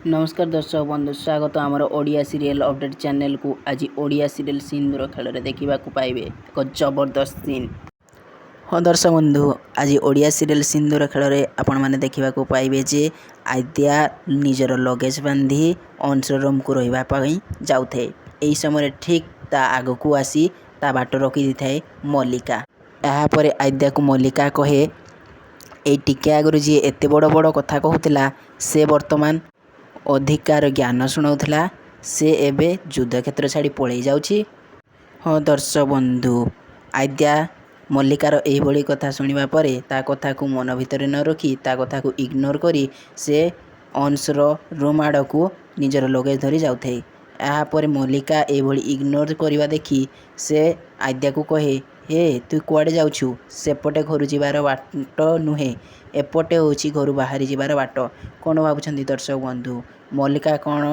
नमस्कार दर्शक बंधु स्वागत आमर ओडिया सीरियल अपडेट चैनल को। आज ओडिया सीरियल सिंदूर खेल देखा पाइबे एक जबरदस्त सीन। हाँ दर्शक बंधु आज ओडिया सीरियल सिंदूर खेल में आपण मैंने देखा पाइबे जे आद्या निजर लगेज बांधी अंश रूम को रही जाऊे। यही समय ठीक ता आग को आसी ता बाट रखी थाए मल्लिका। यापर आद्या को मल्लिका कहे ये टिके आगु जी एत बड़ बड़ कथा कहूला से वर्तमान अधिकार ज्ञान शुणाऊला से एबे युद्ध क्षेत्र छाड़ी पलि जाऊँगी। हाँ दर्शक बंधु आद्या मल्लिकार यही कथा शुणा पर ता कथा को मन भितर न रखी ता कथा को इग्नोर करी से अंशर रूम आड़ को निजर लगेज धरी जाऊे। यापर मल्लिका यही इग्नोर करवा देखी से आद्या को कहे हे तु कुआडे जाऊँ सेपटे घर जीवार बाट नुहे एपटे हूँ घर बाहरी जीवार बाट। कौन भावुं दर्शक बंधु मल्लिका कौन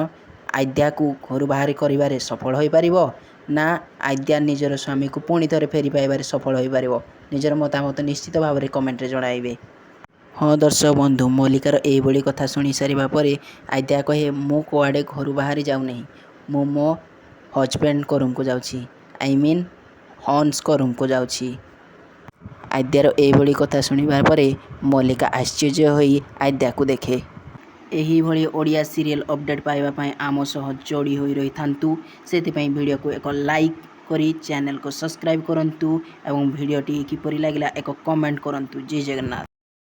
आद्या को घर बाहर कर सफल हो पार ना आद्या निजर स्वामी को पुणी थे फेरी पाइबार सफल हो पार। निजर मतामत निश्चित भाव में कमेंट जणाइबे। हाँ दर्शक बंधु मल्लिकार यही कथा शुणी सारा पर आद्या कहे मु कुआडे घर बाहरी जाऊनी मु मो हजबैंड को रूम को जाऊँगी आई मीन हंस को रूम को जाऊँगी। आद्यार यही कथा शुणा पर मल्लिका आश्चर्य होई आद्या को देखे। यही भली ओडिया सीरियल अपडेट पाइबा आम सह जोड़ी होई रही थांतु। सेतिपई वीडियो को एक लाइक करी चैनल को सब्सक्राइब करंतु एवं वीडियोटी किपरि लागिला एक कमेंट करंतु। जय जगन्नाथ।